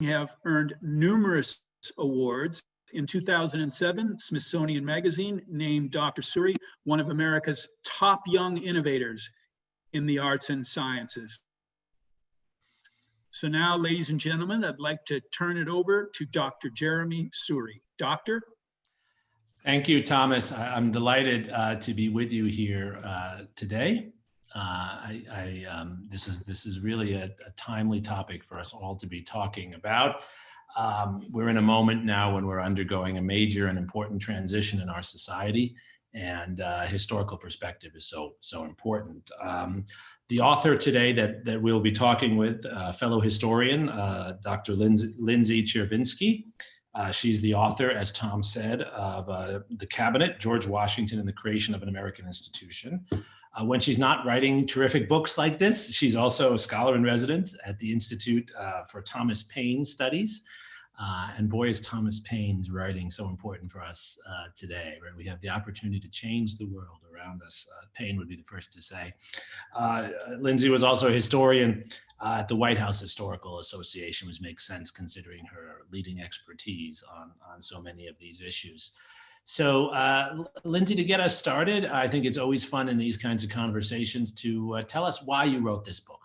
have earned numerous awards. In 2007, Smithsonian Magazine named Dr. Suri one of America's top young innovators in the arts and sciences. So now, ladies and gentlemen, I'd like to turn it over to Dr. Jeremy Suri. Doctor? Thank you, Thomas. I'm delighted to be with you here today. This is really a timely topic for us all to be talking about. We're in a moment now when we're undergoing a major and important transition in our society, and historical perspective is so important. The author today that we'll be talking with, fellow historian, Dr. Lindsay Chervinsky. She's the author, as Tom said, of The Cabinet, George Washington and the Creation of an American Institution. When she's not writing terrific books like this, she's also a scholar in residence at the Institute for Thomas Paine Studies. And boy, is Thomas Paine's writing so important for us today, right? We have the opportunity to change the world around us. Paine would be the first to say. Lindsay was also a historian at the White House Historical Association, which makes sense considering her leading expertise on so many of these issues. So Lindsay, to get us started, I think it's always fun in these kinds of conversations to tell us why you wrote this book.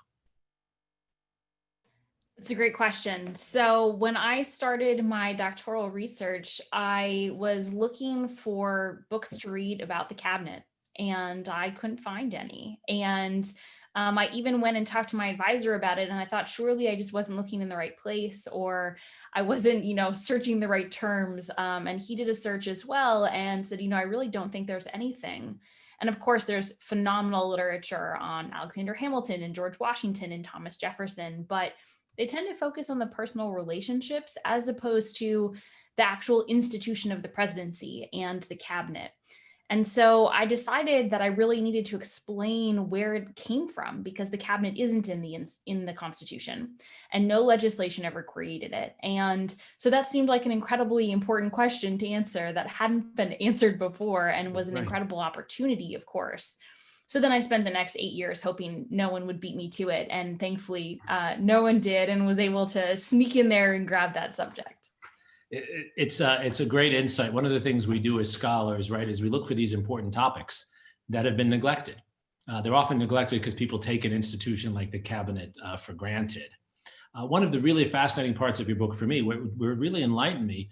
It's a great question. So when I started my doctoral research, I was looking for books to read about the cabinet, and I couldn't find any. And I even went and talked to my advisor about it, and I thought surely I just wasn't looking in the right place, or I wasn't, searching the right terms. And he did a search as well and said, I really don't think there's anything. And of course, there's phenomenal literature on Alexander Hamilton and George Washington and Thomas Jefferson, but they tend to focus on the personal relationships as opposed to the actual institution of the presidency and the cabinet. And so I decided that I really needed to explain where it came from, because the cabinet isn't in the Constitution and no legislation ever created it. And so that seemed like an incredibly important question to answer that hadn't been answered before, and was an incredible opportunity, of course. So then I spent the next 8 years hoping no one would beat me to it. And thankfully, no one did, and was able to sneak in there and grab that subject. It's a great insight. One of the things we do as scholars, right, is we look for these important topics that have been neglected. They're often neglected because people take an institution like the cabinet for granted. One of the really fascinating parts of your book for me, what really enlightened me,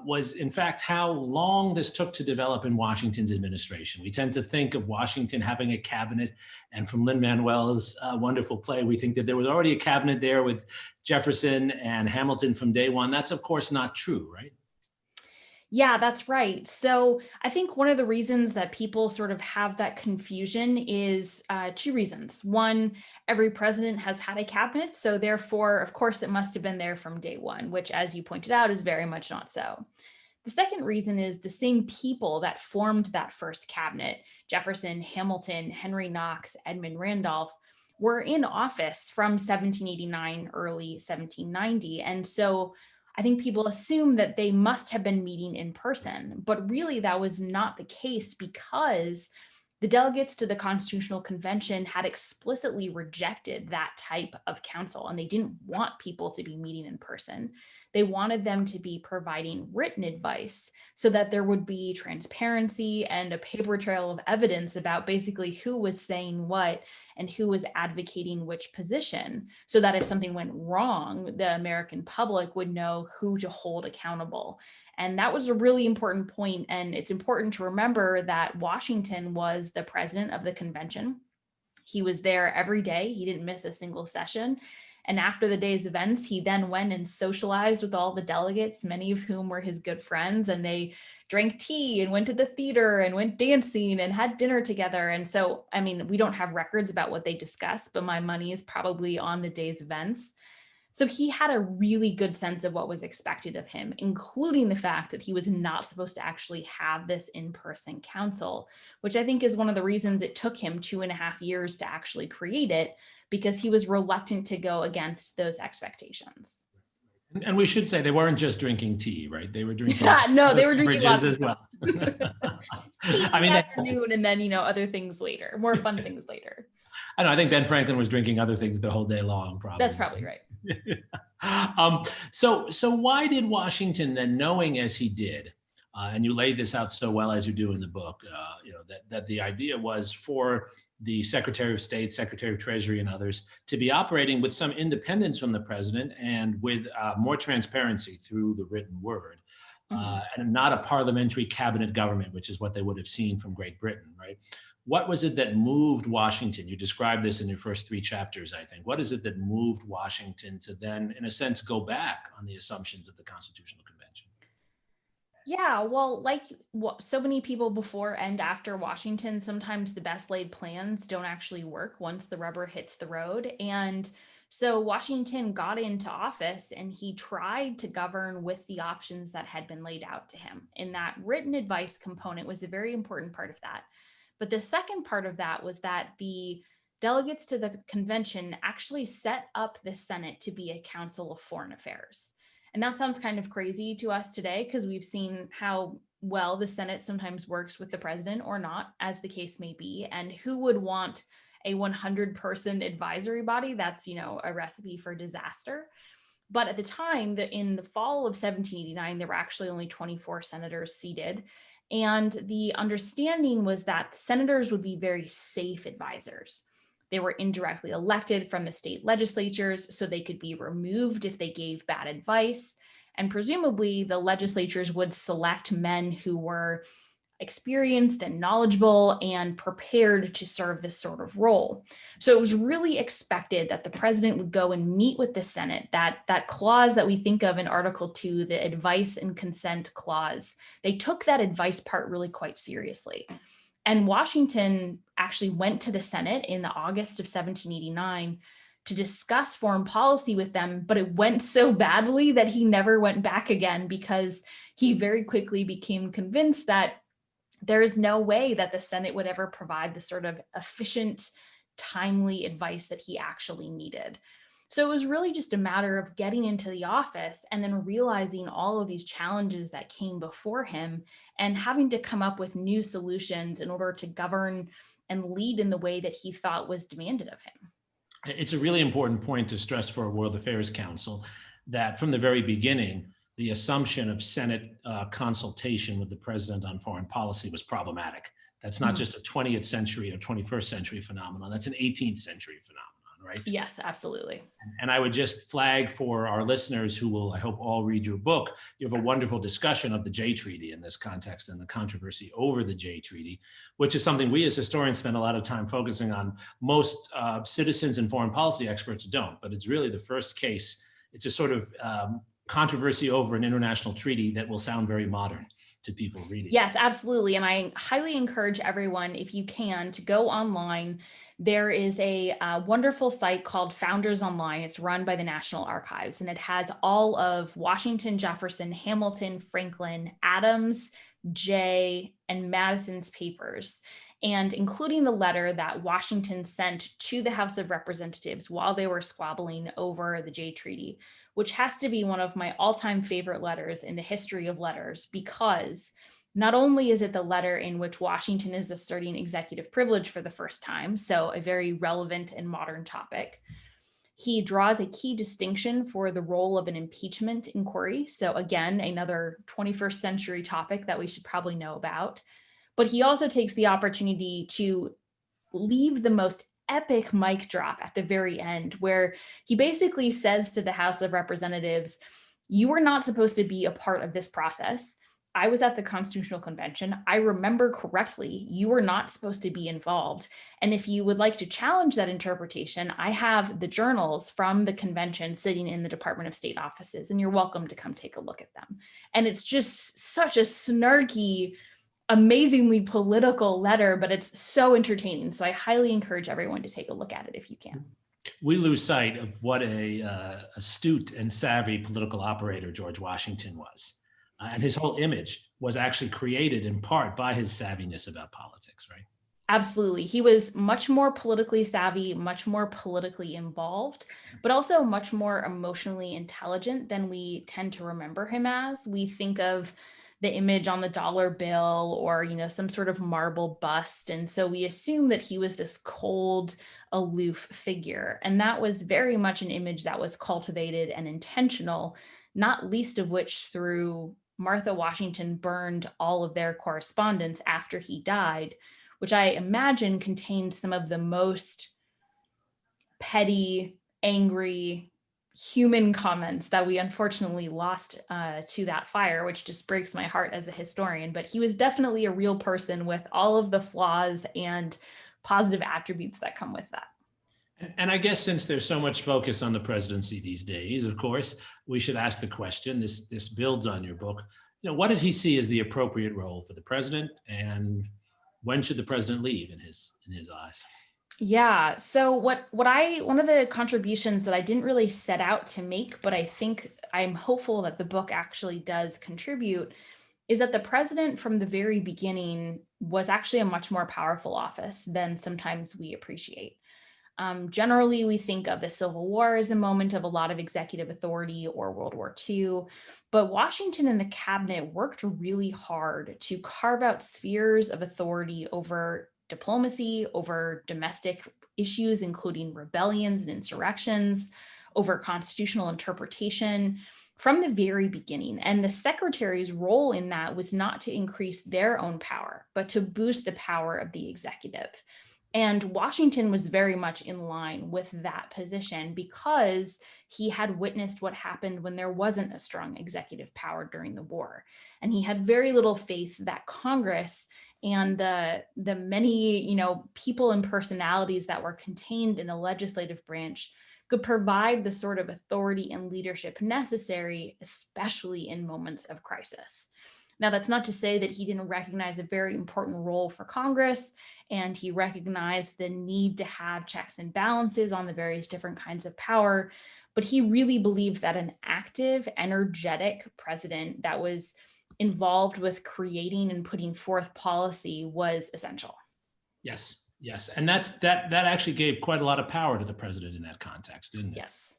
was in fact how long this took to develop in Washington's administration. We tend to think of Washington having a cabinet, and from Lin-Manuel's wonderful play, we think that there was already a cabinet there with Jefferson and Hamilton from day one. That's of course not true, right? Yeah, that's right. So I think one of the reasons that people sort of have that confusion is two reasons. One, every president has had a cabinet, so therefore, of course, it must have been there from day one, which, as you pointed out, is very much not so. The second reason is the same people that formed that first cabinet, Jefferson, Hamilton, Henry Knox, Edmund Randolph, were in office from 1789, early 1790. And so I think people assume that they must have been meeting in person, but really that was not the case, because the delegates to the Constitutional Convention had explicitly rejected that type of council, and they didn't want people to be meeting in person. They wanted them to be providing written advice so that there would be transparency and a paper trail of evidence about basically who was saying what and who was advocating which position, so that if something went wrong, the American public would know who to hold accountable. And that was a really important point. And it's important to remember that Washington was the president of the convention. He was there every day. He didn't miss a single session. And after the day's events, he then went and socialized with all the delegates, many of whom were his good friends, and they drank tea and went to the theater and went dancing and had dinner together. And so, I mean, we don't have records about what they discussed, but my money is probably on the day's events. So he had a really good sense of what was expected of him, including the fact that he was not supposed to actually have this in-person council, which I think is one of the reasons it took him 2.5 years to actually create it, because he was reluctant to go against those expectations. And we should say they weren't just drinking tea, right? They were drinking they were drinking lots as well. I mean, afternoon, and then, other things later, more fun things later. I think Ben Franklin was drinking other things the whole day long, probably. That's probably right. So why did Washington then, knowing as he did, and you laid this out so well as you do in the book, that the idea was for the Secretary of State, Secretary of Treasury, and others to be operating with some independence from the president and with more transparency through the written word, and not a parliamentary cabinet government, which is what they would have seen from Great Britain, right? What was it that moved Washington? You described this in your first 3 chapters, I think. What is it that moved Washington to then, in a sense, go back on the assumptions of the Constitutional Convention? Yeah, well, like so many people before and after Washington, sometimes the best laid plans don't actually work once the rubber hits the road. And so Washington got into office and he tried to govern with the options that had been laid out to him. And that written advice component was a very important part of that. But the second part of that was that the delegates to the convention actually set up the Senate to be a council of foreign affairs. And that sounds kind of crazy to us today because we've seen how well the Senate sometimes works with the president or not, as the case may be. And who would want a 100-person advisory body? That's, a recipe for disaster. But at the time, in the fall of 1789, there were actually only 24 senators seated. And the understanding was that senators would be very safe advisors. They were indirectly elected from the state legislatures, so they could be removed if they gave bad advice. And presumably, the legislatures would select men who were experienced and knowledgeable and prepared to serve this sort of role. So it was really expected that the president would go and meet with the Senate, that clause that we think of in Article 2, the advice and consent clause. They took that advice part really quite seriously. And Washington actually went to the Senate in the August of 1789 to discuss foreign policy with them, but it went so badly that he never went back again because he very quickly became convinced that there is no way that the Senate would ever provide the sort of efficient, timely advice that he actually needed. So it was really just a matter of getting into the office and then realizing all of these challenges that came before him and having to come up with new solutions in order to govern and lead in the way that he thought was demanded of him. It's a really important point to stress for a World Affairs Council that from the very beginning, the assumption of Senate consultation with the president on foreign policy was problematic. That's not just a 20th century or 21st century phenomenon. That's an 18th century phenomenon, right? Yes, absolutely. And I would just flag for our listeners who will, I hope, all read your book. You have a wonderful discussion of the Jay Treaty in this context and the controversy over the Jay Treaty, which is something we as historians spend a lot of time focusing on. Most citizens and foreign policy experts don't, but it's really the first case. It's a sort of controversy over an international treaty that will sound very modern to people reading. Yes, absolutely. And I highly encourage everyone, if you can, to go online. There is a wonderful site called Founders Online. It's run by the National Archives, and it has all of Washington, Jefferson, Hamilton, Franklin, Adams, Jay, and Madison's papers, and including the letter that Washington sent to the House of Representatives while they were squabbling over the Jay Treaty, which has to be one of my all-time favorite letters in the history of letters, because not only is it the letter in which Washington is asserting executive privilege for the first time, so a very relevant and modern topic, he draws a key distinction for the role of an impeachment inquiry. So again, another 21st century topic that we should probably know about. But he also takes the opportunity to leave the most epic mic drop at the very end, where he basically says to the House of Representatives, you were not supposed to be a part of this process. I was at the Constitutional Convention. I remember correctly, you were not supposed to be involved. And if you would like to challenge that interpretation, I have the journals from the convention sitting in the Department of State offices, and you're welcome to come take a look at them. And it's just such a snarky, amazingly political letter, but it's so entertaining. So I highly encourage everyone to take a look at it if you can. We lose sight of what a astute and savvy political operator George Washington was. And his whole image was actually created in part by his savviness about politics, right? Absolutely. He was much more politically savvy, much more politically involved, but also much more emotionally intelligent than we tend to remember him as. We think of the image on the dollar bill or, some sort of marble bust. And so we assume that he was this cold, aloof figure. And that was very much an image that was cultivated and intentional, not least of which through Martha Washington burned all of their correspondence after he died, which I imagine contained some of the most petty, angry, human comments that we unfortunately lost to that fire, which just breaks my heart as a historian. But he was definitely a real person with all of the flaws and positive attributes that come with that. And I guess since there's so much focus on the presidency these days, of course, we should ask the question, this builds on your book, what did he see as the appropriate role for the president, and when should the president leave in his eyes? Yeah. So one of the contributions that I didn't really set out to make, but I think I'm hopeful that the book actually does contribute, is that the president from the very beginning was actually a much more powerful office than sometimes we appreciate. Generally, we think of the Civil War as a moment of a lot of executive authority or World War II, but Washington and the cabinet worked really hard to carve out spheres of authority over diplomacy, over domestic issues, including rebellions and insurrections, over constitutional interpretation from the very beginning. And the secretary's role in that was not to increase their own power, but to boost the power of the executive. And Washington was very much in line with that position because he had witnessed what happened when there wasn't a strong executive power during the war. And he had very little faith that Congress and the many, people and personalities that were contained in the legislative branch could provide the sort of authority and leadership necessary, especially in moments of crisis. Now, that's not to say that he didn't recognize a very important role for Congress, and he recognized the need to have checks and balances on the various different kinds of power, but he really believed that an active, energetic president that was involved with creating and putting forth policy was essential. Yes. And that actually gave quite a lot of power to the president in that context, didn't it? Yes.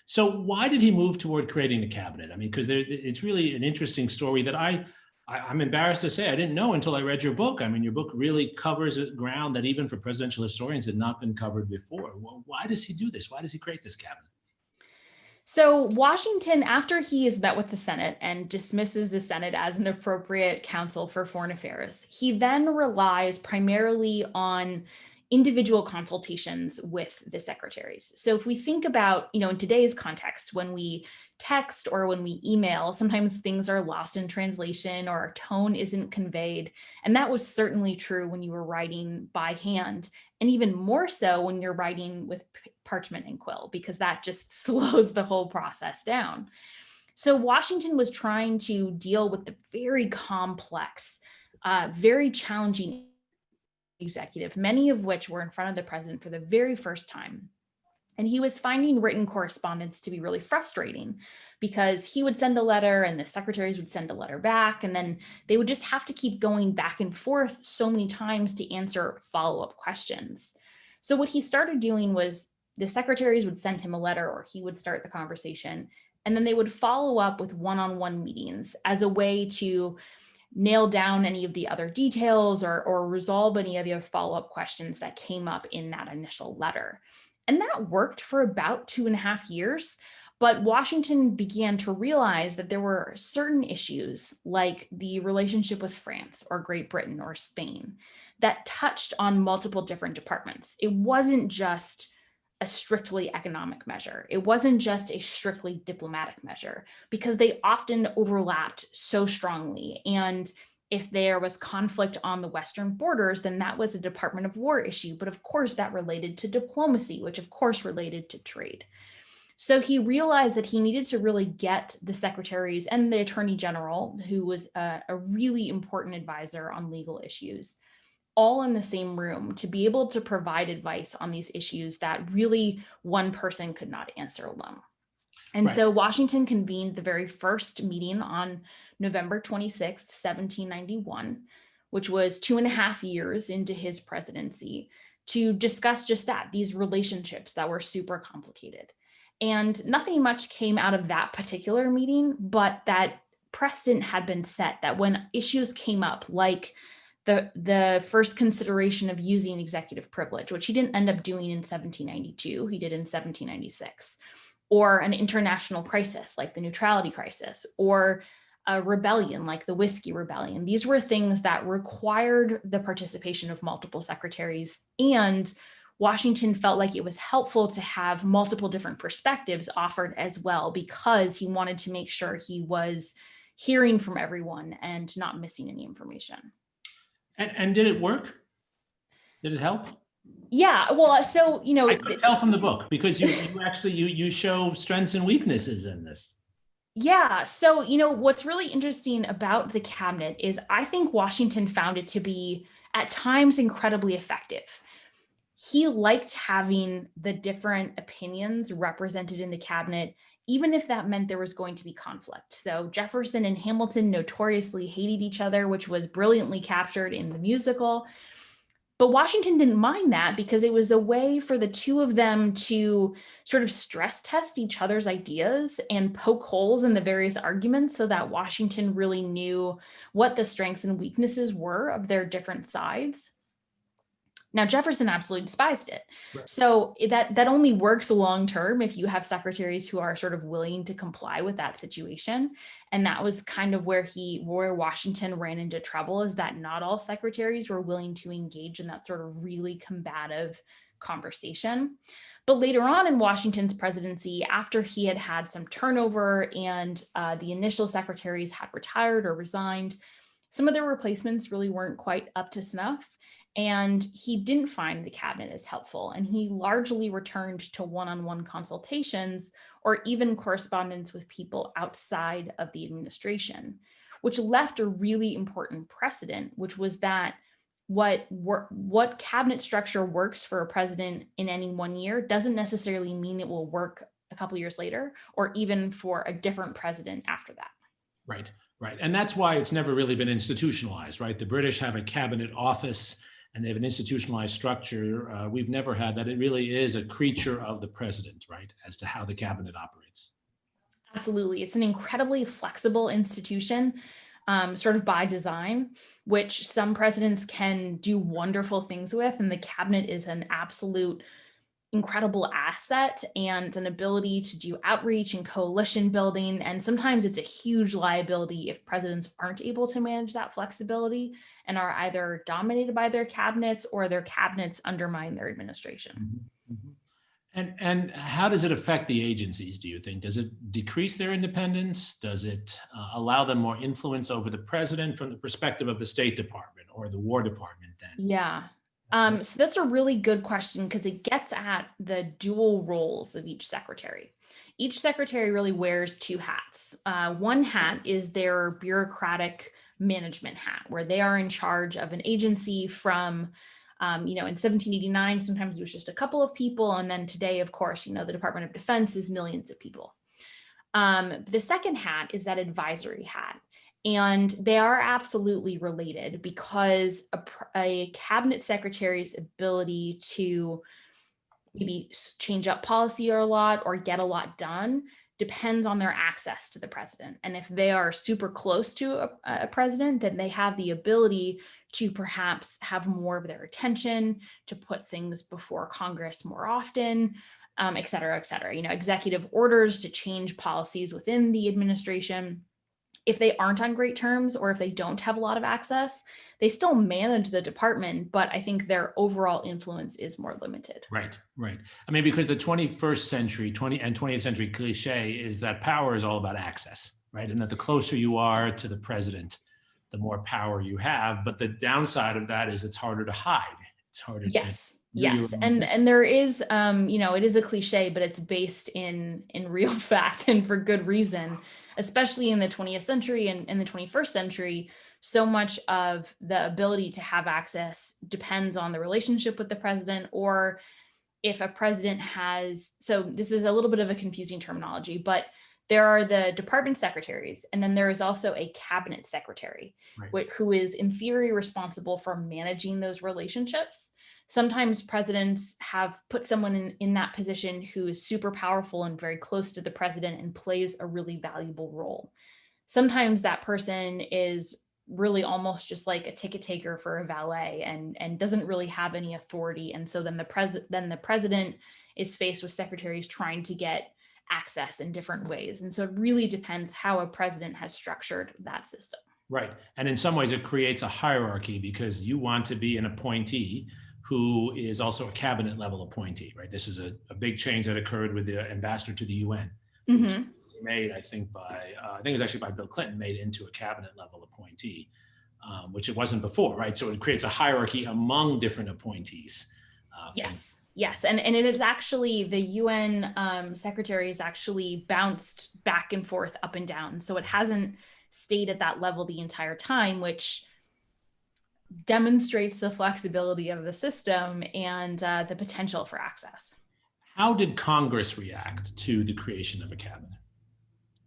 So why did he move toward creating the cabinet? I mean, because it's really an interesting story that I'm embarrassed to say I didn't know until I read your book. I mean, your book really covers ground that even for presidential historians had not been covered before. Well, why does he do this? Why does he create this cabinet? So Washington, after he is met with the Senate and dismisses the Senate as an appropriate counsel for foreign affairs, he then relies primarily on individual consultations with the secretaries. So if we think about, in today's context, when we text or when we email, sometimes things are lost in translation or our tone isn't conveyed. And that was certainly true when you were writing by hand, and even more so when you're writing with parchment and quill, because that just slows the whole process down. So Washington was trying to deal with the very complex, very challenging executive, many of which were in front of the president for the very first time. And he was finding written correspondence to be really frustrating because he would send a letter and the secretaries would send a letter back, and then they would just have to keep going back and forth so many times to answer follow-up questions. So what he started doing was the secretaries would send him a letter or he would start the conversation, and then they would follow up with one-on-one meetings as a way to nail down any of the other details or resolve any of the other follow-up questions that came up in that initial letter. And that worked for about 2.5 years. But Washington began to realize that there were certain issues like the relationship with France or Great Britain or Spain that touched on multiple different departments. It wasn't just a strictly economic measure. It wasn't just a strictly diplomatic measure, because they often overlapped so strongly. And if there was conflict on the Western borders, then that was a Department of War issue. But of course, that related to diplomacy, which of course related to trade. So he realized that he needed to really get the secretaries and the attorney general, who was a really important advisor on legal issues, all in the same room to be able to provide advice on these issues that really one person could not answer alone. And Right. So Washington convened the very first meeting on November 26th, 1791, which was 2.5 years into his presidency, to discuss just that, these relationships that were super complicated. And nothing much came out of that particular meeting, but that precedent had been set that when issues came up, like the first consideration of using executive privilege, which he didn't end up doing in 1792, he did in 1796, or an international crisis like the neutrality crisis, or a rebellion like the Whiskey Rebellion. These were things that required the participation of multiple secretaries, and Washington felt like it was helpful to have multiple different perspectives offered as well, because he wanted to make sure he was hearing from everyone and not missing any information. And did it work? Did it help? Yeah, well, so, I could tell from the book, because you show strengths and weaknesses in this. Yeah. So, what's really interesting about the cabinet is I think Washington found it to be at times incredibly effective. He liked having the different opinions represented in the cabinet, even if that meant there was going to be conflict. So Jefferson and Hamilton notoriously hated each other, which was brilliantly captured in the musical. But Washington didn't mind that, because it was a way for the two of them to sort of stress test each other's ideas and poke holes in the various arguments, so that Washington really knew what the strengths and weaknesses were of their different sides. Now, Jefferson absolutely despised it. Right. So that only works long term if you have secretaries who are sort of willing to comply with that situation. And that was kind of where Washington ran into trouble, is that not all secretaries were willing to engage in that sort of really combative conversation. But later on in Washington's presidency, after he had had some turnover and the initial secretaries had retired or resigned, some of their replacements really weren't quite up to snuff. And he didn't find the cabinet as helpful. And he largely returned to one-on-one consultations or even correspondence with people outside of the administration, which left a really important precedent, which was that what cabinet structure works for a president in any one year doesn't necessarily mean it will work a couple years later, or even for a different president after that. Right, right. And that's why it's never really been institutionalized, right? The British have a cabinet office and they have an institutionalized structure. We've never had that. It really is a creature of the president, right, as to how the cabinet operates. Absolutely. It's an incredibly flexible institution, sort of by design, which some presidents can do wonderful things with. And the cabinet is an absolute incredible asset and an ability to do outreach and coalition building. And sometimes it's a huge liability if presidents aren't able to manage that flexibility and are either dominated by their cabinets or their cabinets undermine their administration. Mm-hmm. And how does it affect the agencies, do you think? Does it decrease their independence? Does it allow them more influence over the president from the perspective of the State Department or the War Department then? Yeah. So that's a really good question, because it gets at the dual roles of each secretary. Each secretary really wears two hats. One hat is their bureaucratic management hat, where they are in charge of an agency from, in 1789, sometimes it was just a couple of people. And then today, of course, the Department of Defense is millions of people. The second hat is that advisory hat. And they are absolutely related, because a cabinet secretary's ability to maybe change up policy a lot or get a lot done depends on their access to the president. And if they are super close to a president, then they have the ability to perhaps have more of their attention, to put things before Congress more often, et cetera, executive orders to change policies within the administration. If they aren't on great terms, or if they don't have a lot of access, they still manage the department, but I think their overall influence is more limited. Right. I mean, because the 21st century, 20th century cliche is that power is all about access, right? And that the closer you are to the president, the more power you have. But the downside of that is it's harder to hide. It's harder to. Yes. And there is, it is a cliche, but it's based in real fact and for good reason, especially in the 20th century and in the 21st century. So much of the ability to have access depends on the relationship with the president, or if a president has, so this is a little bit of a confusing terminology, but there are the department secretaries, and then there is also a cabinet secretary, right, who is in theory responsible for managing those relationships. Sometimes presidents have put someone in that position who is super powerful and very close to the president and plays a really valuable role. sometimes that person is really almost just like a ticket taker for a valet and doesn't really have any authority. And so then the president is faced with secretaries trying to get access in different ways. And so it really depends how a president has structured that system. Right. And in some ways, it creates a hierarchy because you want to be an appointee who is also a cabinet level appointee, right? This is a big change that occurred with the ambassador to the UN, which made, I think it was actually by Bill Clinton, made into a cabinet level appointee, which it wasn't before, right? So it creates a hierarchy among different appointees. Yes. And it is actually, the UN secretary is actually bounced back and forth, up and down. So it hasn't stayed at that level the entire time, which demonstrates the flexibility of the system and the potential for access. How did Congress react to the creation of a cabinet?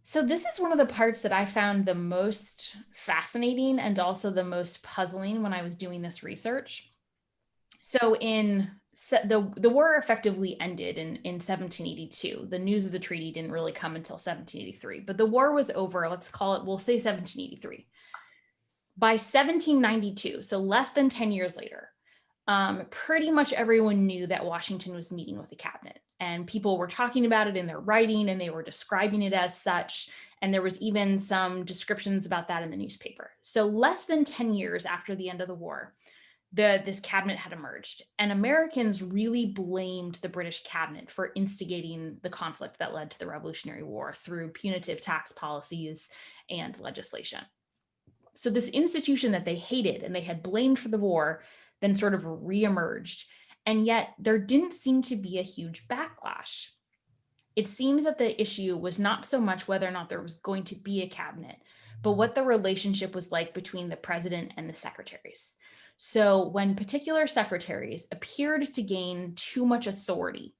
So this is one of the parts that I found the most fascinating and also the most puzzling when I was doing this research. So the war effectively ended in 1782. The news of the treaty didn't really come until 1783, but the war was over. We'll say 1783. By 1792, so less than 10 years later, pretty much everyone knew that Washington was meeting with the cabinet, and people were talking about it in their writing and they were describing it as such. And there was even some descriptions about that in the newspaper. So less than 10 years after the end of the war, this cabinet had emerged, and Americans really blamed the British cabinet for instigating the conflict that led to the Revolutionary War through punitive tax policies and legislation. So this institution that they hated and they had blamed for the war then sort of reemerged, and yet there didn't seem to be a huge backlash. It seems that the issue was not so much whether or not there was going to be a cabinet, but what the relationship was like between the president and the secretaries. So when particular secretaries appeared to gain too much authority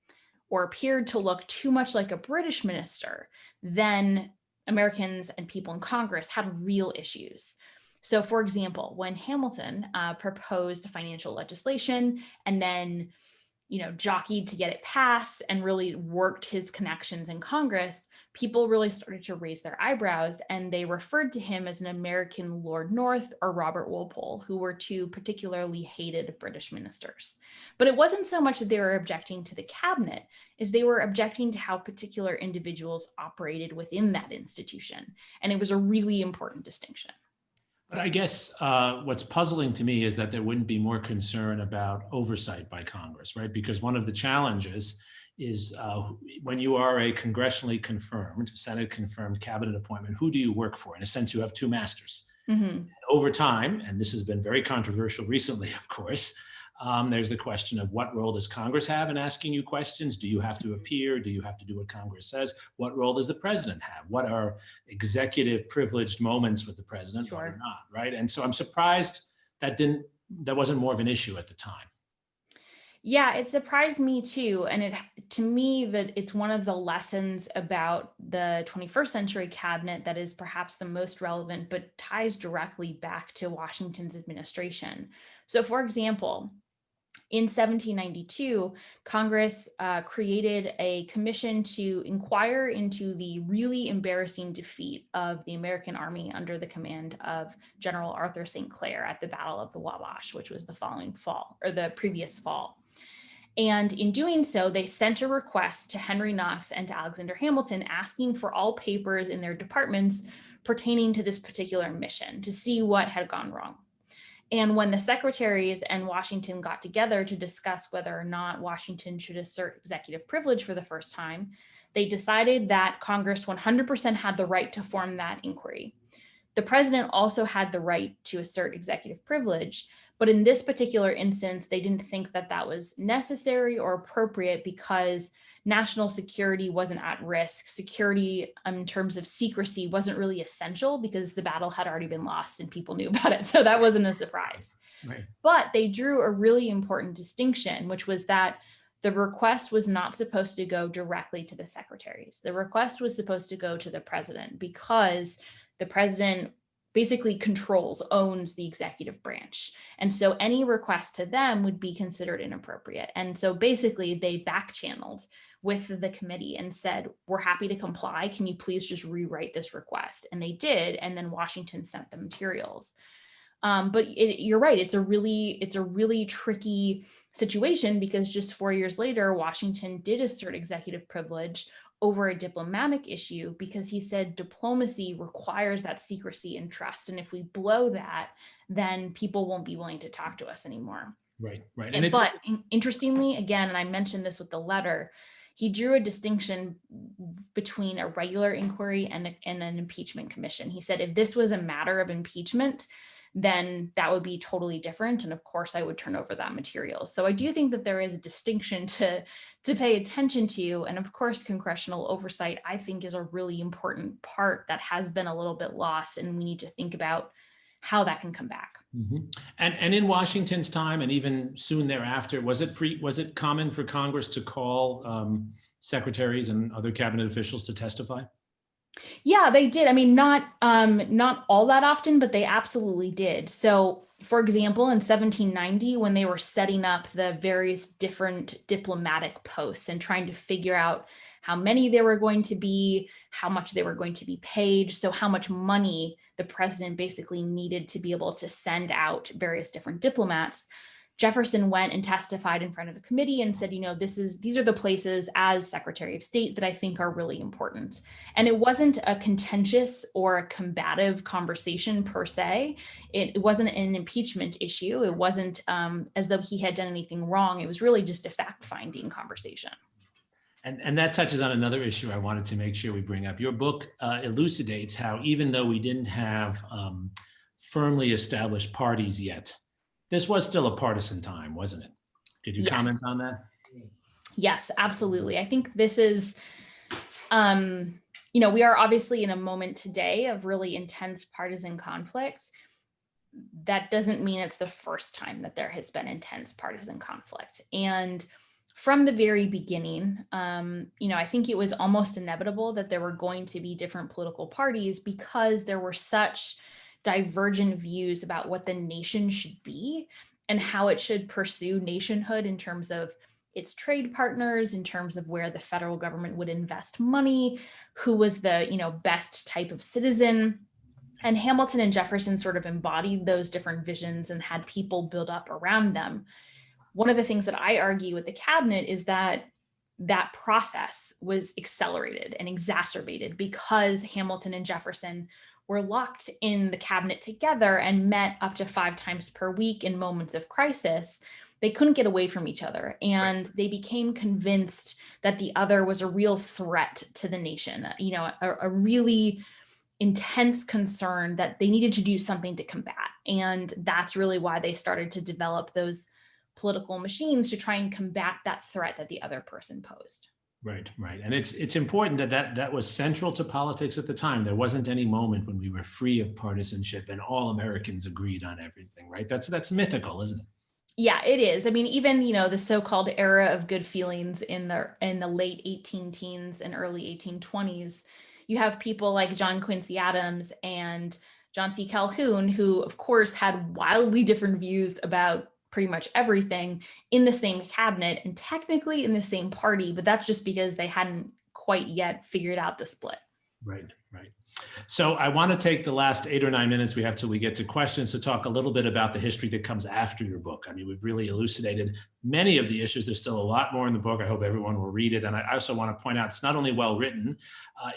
or appeared to look too much like a British minister, then Americans and people in Congress had real issues. So for example, when Hamilton proposed financial legislation and then, jockeyed to get it passed and really worked his connections in Congress, people really started to raise their eyebrows, and they referred to him as an American Lord North or Robert Walpole, who were two particularly hated British ministers. But it wasn't so much that they were objecting to the cabinet as they were objecting to how particular individuals operated within that institution. And it was a really important distinction. But I guess what's puzzling to me is that there wouldn't be more concern about oversight by Congress, right? Because one of the challenges is when you are a congressionally confirmed, Senate confirmed cabinet appointment, who do you work for? In a sense, you have two masters. And over time, and this has been very controversial recently, of course, there's the question of what role does Congress have in asking you questions? Do you have to appear? Do you have to do what Congress says? What role does the president have? What are executive privileged moments with the president or not, right? And so I'm surprised that wasn't more of an issue at the time. Yeah, it surprised me too. And to me, that it's one of the lessons about the 21st century cabinet that is perhaps the most relevant, but ties directly back to Washington's administration. So for example, in 1792, Congress created a commission to inquire into the really embarrassing defeat of the American Army under the command of General Arthur St. Clair at the Battle of the Wabash, which was the previous fall. And in doing so, they sent a request to Henry Knox and to Alexander Hamilton asking for all papers in their departments pertaining to this particular mission to see what had gone wrong. And when the secretaries and Washington got together to discuss whether or not Washington should assert executive privilege for the first time, they decided that Congress 100% had the right to form that inquiry. The president also had the right to assert executive privilege, but in this particular instance, they didn't think that that was necessary or appropriate because national security wasn't at risk. Security in terms of secrecy wasn't really essential because the battle had already been lost and people knew about it. So that wasn't a surprise. Right. But they drew a really important distinction, which was that the request was not supposed to go directly to the secretaries. The request was supposed to go to the president because the president basically owns the executive branch. And so any request to them would be considered inappropriate. And so basically they back-channeled with the committee and said, we're happy to comply. Can you please just rewrite this request? And they did. And then Washington sent the materials. But you're right. It's a really tricky situation, because just 4 years later, Washington did assert executive privilege over a diplomatic issue, because he said diplomacy requires that secrecy and trust. And if we blow that, then people won't be willing to talk to us anymore. Right. But interestingly, again, and I mentioned this with the letter, he drew a distinction between a regular inquiry and an impeachment commission. He said, if this was a matter of impeachment, then that would be totally different. And of course, I would turn over that material. So I do think that there is a distinction to pay attention to. And of course, congressional oversight, I think, is a really important part that has been a little bit lost. And we need to think about how that can come back. Mm-hmm. And in Washington's time, and even soon thereafter, was it common for Congress to call secretaries and other cabinet officials to testify? Yeah, they did. I mean, not all that often, but they absolutely did. So, for example, in 1790, when they were setting up the various different diplomatic posts and trying to figure out how many there were going to be, how much they were going to be paid, so how much money the president basically needed to be able to send out various different diplomats, Jefferson went and testified in front of the committee and said, these are the places as Secretary of State that I think are really important. And it wasn't a contentious or a combative conversation per se. It wasn't an impeachment issue. It wasn't as though he had done anything wrong. It was really just a fact-finding conversation. And that touches on another issue I wanted to make sure we bring up. Your book elucidates how, even though we didn't have firmly established parties yet, this was still a partisan time, wasn't it? Did you comment on that? Yes, absolutely. I think this is, we are obviously in a moment today of really intense partisan conflict. That doesn't mean it's the first time that there has been intense partisan conflict. And from the very beginning, I think it was almost inevitable that there were going to be different political parties, because there were such divergent views about what the nation should be and how it should pursue nationhood in terms of its trade partners, in terms of where the federal government would invest money, who was the best type of citizen. And Hamilton and Jefferson sort of embodied those different visions and had people build up around them. One of the things that I argue with the cabinet is that process was accelerated and exacerbated because Hamilton and Jefferson were locked in the cabinet together and met up to 5 times per week in moments of crisis. They couldn't get away from each other, and they became convinced that the other was a real threat to the nation, a really intense concern that they needed to do something to combat. And that's really why they started to develop those political machines to try and combat that threat that the other person posed. Right. And it's important that was central to politics at the time. There wasn't any moment when we were free of partisanship and all Americans agreed on everything, right? That's mythical, isn't it? Yeah, it is. I mean, even, the so-called era of good feelings in the late 18 teens and early 1820s, you have people like John Quincy Adams and John C. Calhoun, who of course had wildly different views about pretty much everything in the same cabinet and technically in the same party, but that's just because they hadn't quite yet figured out the split. Right. So I want to take the last 8 or 9 minutes we have till we get to questions to talk a little bit about the history that comes after your book. I mean, we've really elucidated many of the issues. There's still a lot more in the book. I hope everyone will read it. And I also want to point out, it's not only well written,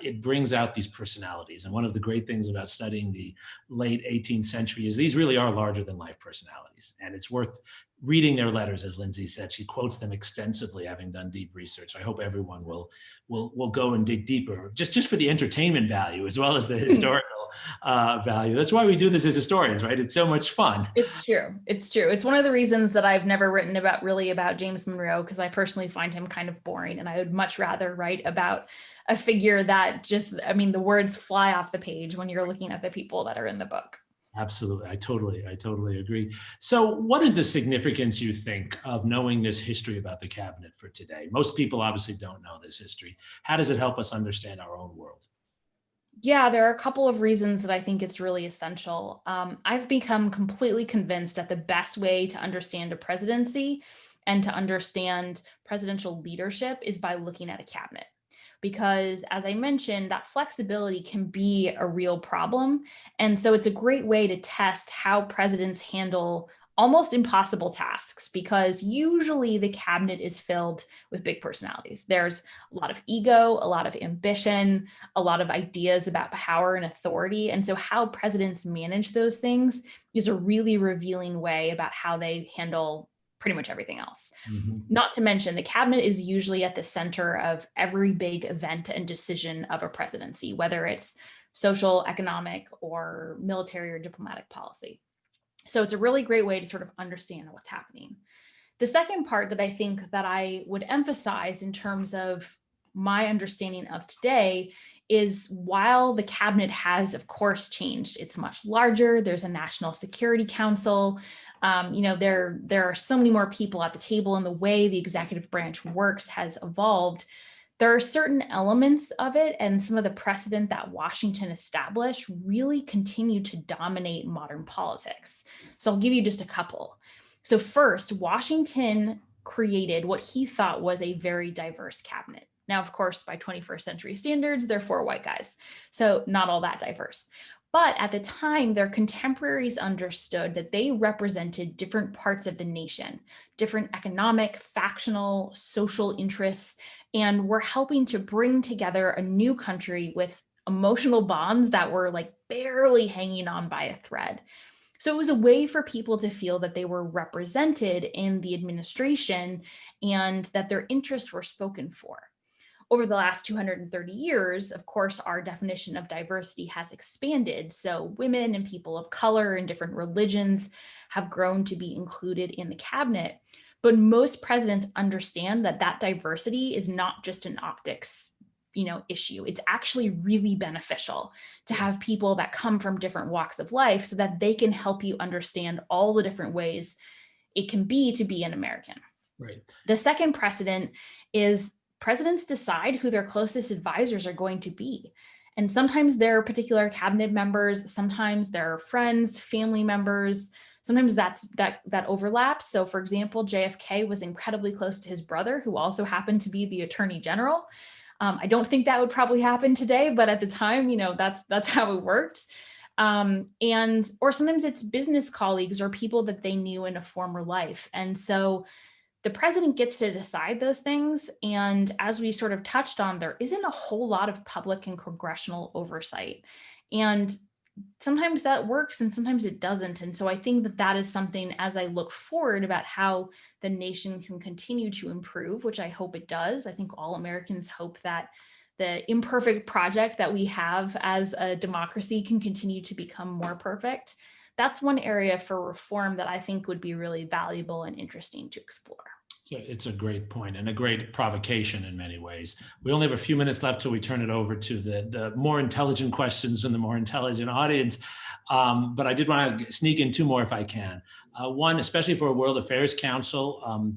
it brings out these personalities. And one of the great things about studying the late 18th century is these really are larger than life personalities. And it's worth reading their letters. As Lindsay said, she quotes them extensively, having done deep research. I hope everyone will go and dig deeper, just for the entertainment value as well as the historical value. That's why we do this as historians, right? It's so much fun. It's true. It's one of the reasons that I've never written about James Monroe, because I personally find him kind of boring, and I would much rather write about a figure that the words fly off the page when you're looking at the people that are in the book. Absolutely. I totally agree. So what is the significance, you think, of knowing this history about the cabinet for today? Most people obviously don't know this history. How does it help us understand our own world? Yeah, there are a couple of reasons that I think it's really essential. I've become completely convinced that the best way to understand a presidency and to understand presidential leadership is by looking at a cabinet. Because as I mentioned, that flexibility can be a real problem. And so it's a great way to test how presidents handle almost impossible tasks, because usually the cabinet is filled with big personalities. There's a lot of ego, a lot of ambition, a lot of ideas about power and authority. And so how presidents manage those things is a really revealing way about how they handle pretty much everything else. Mhm. Not to mention, the cabinet is usually at the center of every big event and decision of a presidency, whether it's social, economic, or military or diplomatic policy. So it's a really great way to sort of understand what's happening. The second part that I think that I would emphasize in terms of my understanding of today is, while the cabinet has, of course, changed, it's much larger. There's a National Security Council. There are so many more people at the table, and the way the executive branch works has evolved. There are certain elements of it and some of the precedent that Washington established really continue to dominate modern politics. So I'll give you just a couple. So first, Washington created what he thought was a very diverse cabinet. Now, of course, by 21st century standards, they're 4 white guys, so not all that diverse. But at the time, their contemporaries understood that they represented different parts of the nation, different economic, factional, social interests, and were helping to bring together a new country with emotional bonds that were like barely hanging on by a thread. So it was a way for people to feel that they were represented in the administration and that their interests were spoken for. Over the last 230 years, of course, our definition of diversity has expanded. So women and people of color and different religions have grown to be included in the cabinet. But most presidents understand that that diversity is not just an optics, issue. It's actually really beneficial to have people that come from different walks of life so that they can help you understand all the different ways it can be to be an American. Right. The second precedent is presidents decide who their closest advisors are going to be. And sometimes they're particular cabinet members, sometimes they're friends, family members, sometimes that overlaps. So for example, JFK was incredibly close to his brother, who also happened to be the Attorney General. I don't think that would probably happen today, but at the time, that's how it worked. Or sometimes it's business colleagues or people that they knew in a former life. And so the president gets to decide those things. And as we sort of touched on, there isn't a whole lot of public and congressional oversight. And sometimes that works and sometimes it doesn't. And so I think that is something, as I look forward about how the nation can continue to improve, which I hope it does. I think all Americans hope that the imperfect project that we have as a democracy can continue to become more perfect. That's one area for reform that I think would be really valuable and interesting to explore. So it's a great point and a great provocation in many ways. We only have a few minutes left till we turn it over to the more intelligent questions from the more intelligent audience. But I did want to sneak in 2 more if I can. One, especially for a World Affairs Council,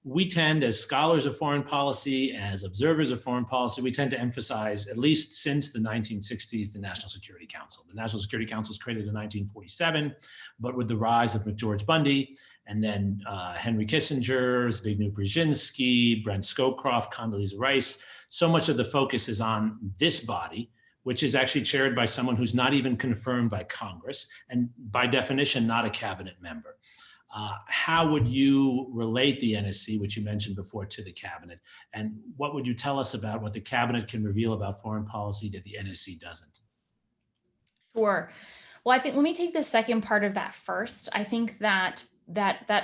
we tend, as scholars of foreign policy, as observers of foreign policy, we tend to emphasize, at least since the 1960s, the National Security Council. The National Security Council was created in 1947, but with the rise of McGeorge Bundy, and then Henry Kissinger, Zbigniew Brzezinski, Brent Scowcroft, Condoleezza Rice, so much of the focus is on this body, which is actually chaired by someone who's not even confirmed by Congress, and by definition, not a cabinet member. How would you relate the NSC, which you mentioned before, to the cabinet? And what would you tell us about what the cabinet can reveal about foreign policy that the NSC doesn't? Sure. Well, I think, let me take the second part of that first. I think that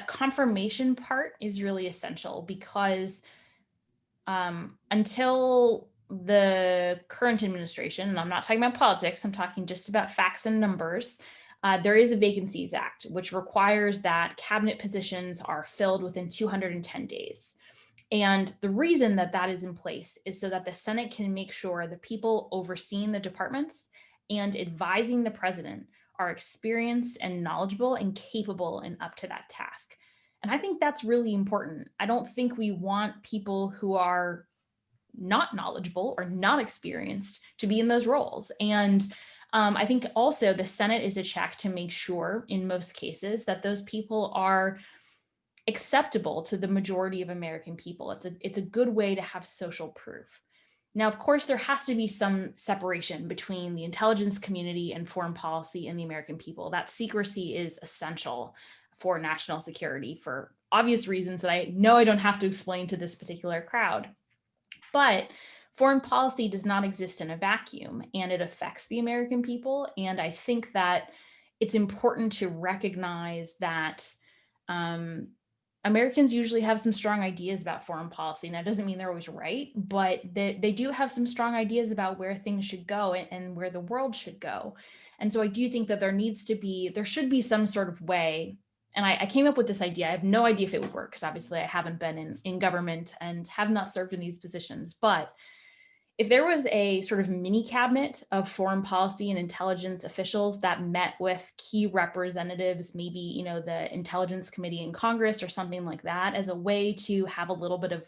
confirmation part is really essential, because until the current administration, and I'm not talking about politics, I'm talking just about facts and numbers, there is a Vacancies Act, which requires that cabinet positions are filled within 210 days. And the reason that that is in place is so that the Senate can make sure the people overseeing the departments and advising the president are experienced and knowledgeable and capable and up to that task. And I think that's really important. I don't think we want people who are not knowledgeable or not experienced to be in those roles. And I think also the Senate is a check to make sure, in most cases, that those people are acceptable to the majority of American people. It's a good way to have social proof. Now, of course, there has to be some separation between the intelligence community and foreign policy and the American people. That secrecy is essential for national security for obvious reasons that I know I don't have to explain to this particular crowd. But foreign policy does not exist in a vacuum, and it affects the American people. And I think that it's important to recognize that Americans usually have some strong ideas about foreign policy. Now, it doesn't mean they're always right, but they do have some strong ideas about where things should go and where the world should go. And so I do think that there should be some sort of way. And I came up with this idea. I have no idea if it would work, because obviously I haven't been in government and have not served in these positions. But if there was a sort of mini cabinet of foreign policy and intelligence officials that met with key representatives, maybe, the Intelligence Committee in Congress or something like that, as a way to have a little bit of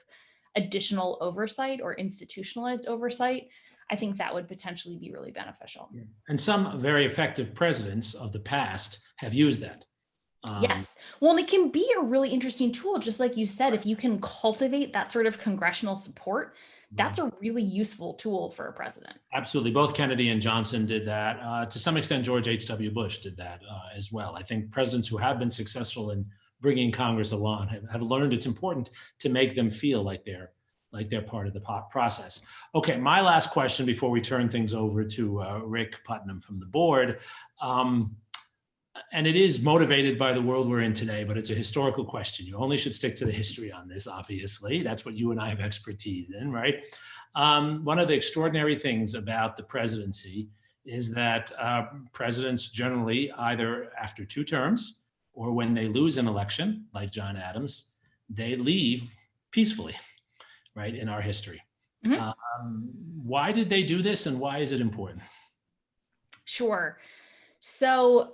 additional oversight or institutionalized oversight, I think that would potentially be really beneficial. And some very effective presidents of the past have used that. Yes. Well, and it can be a really interesting tool, just like you said, if you can cultivate that sort of congressional support, that's a really useful tool for a president. Absolutely. Both Kennedy and Johnson did that. To some extent, George H.W. Bush did that as well. I think presidents who have been successful in bringing Congress along have learned it's important to make them feel like they're part of the process. Okay, my last question before we turn things over to Rick Putnam from the board. And it is motivated by the world we're in today, but it's a historical question. You only should stick to the history on this, obviously. That's what you and I have expertise in, right? One of the extraordinary things about the presidency is that presidents generally, either after 2 terms or when they lose an election, like John Adams, they leave peacefully, right, in our history. Mm-hmm. Why did they do this, and why is it important? Sure. So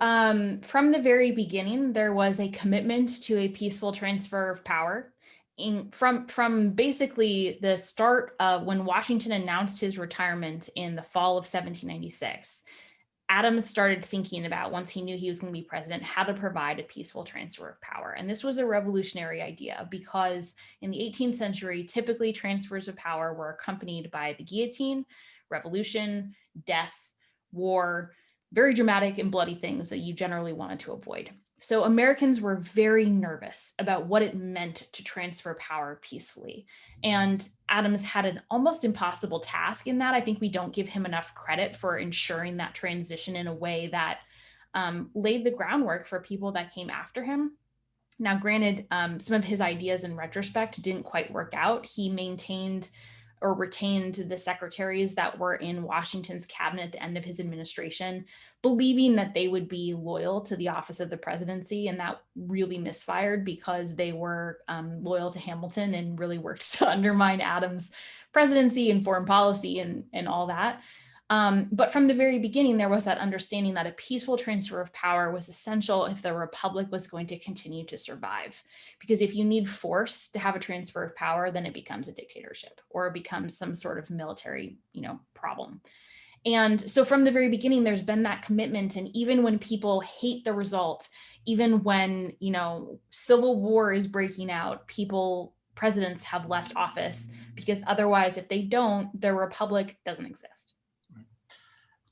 from the very beginning, there was a commitment to a peaceful transfer of power. From basically the start of when Washington announced his retirement in the fall of 1796, Adams started thinking about, once he knew he was going to be president, how to provide a peaceful transfer of power. And this was a revolutionary idea, because in the 18th century, typically transfers of power were accompanied by the guillotine, revolution, death, war, very dramatic and bloody things that you generally wanted to avoid. So Americans were very nervous about what it meant to transfer power peacefully. And Adams had an almost impossible task in that. I think we don't give him enough credit for ensuring that transition in a way that laid the groundwork for people that came after him. Now, granted, some of his ideas in retrospect didn't quite work out. He maintained or retained the secretaries that were in Washington's cabinet at the end of his administration, believing that they would be loyal to the office of the presidency. And that really misfired, because they were loyal to Hamilton and really worked to undermine Adams' presidency and foreign policy and all that. But from the very beginning, there was that understanding that a peaceful transfer of power was essential if the republic was going to continue to survive. Because if you need force to have a transfer of power, then it becomes a dictatorship, or it becomes some sort of military, problem. And so from the very beginning, there's been that commitment. And even when people hate the result, even when, civil war is breaking out, presidents have left office, because otherwise, if they don't, their republic doesn't exist.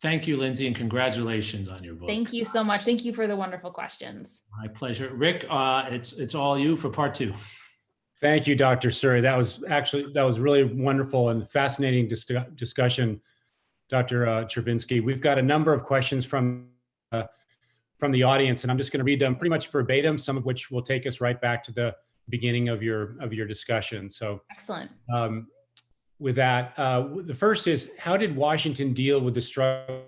Thank you, Lindsay, and congratulations on your book. Thank you so much. Thank you for the wonderful questions. My pleasure. Rick, it's all you for part 2. Thank you, Dr. Suri. That was really wonderful and fascinating discussion, Dr. Chervinsky. We've got a number of questions from the audience, and I'm just going to read them pretty much verbatim, some of which will take us right back to the beginning of your discussion. So excellent. With that, the first is, how did Washington deal with the struggle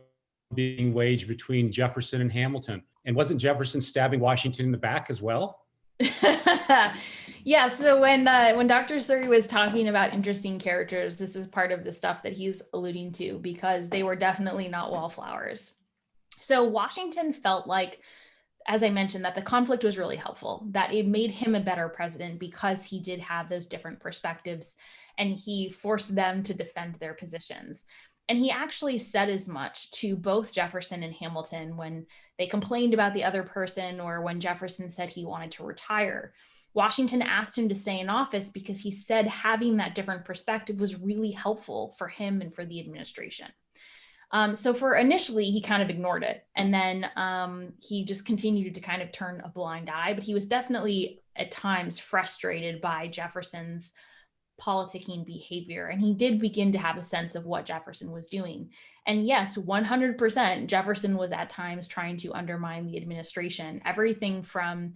being waged between Jefferson and Hamilton? And wasn't Jefferson stabbing Washington in the back as well? Yeah, so when Dr. Suri was talking about interesting characters, this is part of the stuff that he's alluding to, because they were definitely not wallflowers. So Washington felt like, as I mentioned, that the conflict was really helpful, that it made him a better president because he did have those different perspectives, and he forced them to defend their positions. And he actually said as much to both Jefferson and Hamilton when they complained about the other person, or when Jefferson said he wanted to retire. Washington asked him to stay in office because he said having that different perspective was really helpful for him and for the administration. So for initially, he kind of ignored it. And then he just continued to kind of turn a blind eye. But he was definitely at times frustrated by Jefferson's politicking behavior. And he did begin to have a sense of what Jefferson was doing. And yes, 100%, Jefferson was at times trying to undermine the administration. Everything from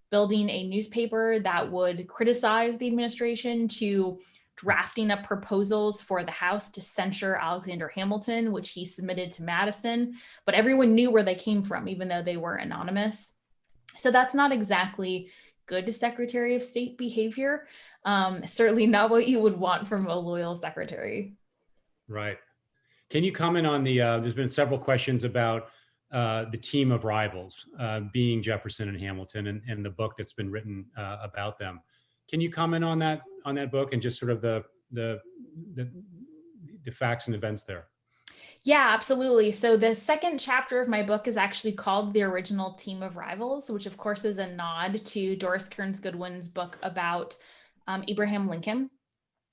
building a newspaper that would criticize the administration to drafting up proposals for the House to censure Alexander Hamilton, which he submitted to Madison, but everyone knew where they came from, even though they were anonymous. So that's not exactly good Secretary of State behavior. Certainly not what you would want from a loyal secretary. Right. Can you comment on there's been several questions about the team of rivals, being Jefferson and Hamilton, and the book that's been written about them. Can you comment on that book and just sort of the facts and events there? Yeah, absolutely. So the second chapter of my book is actually called The Original Team of Rivals, which of course is a nod to Doris Kearns Goodwin's book about Abraham Lincoln,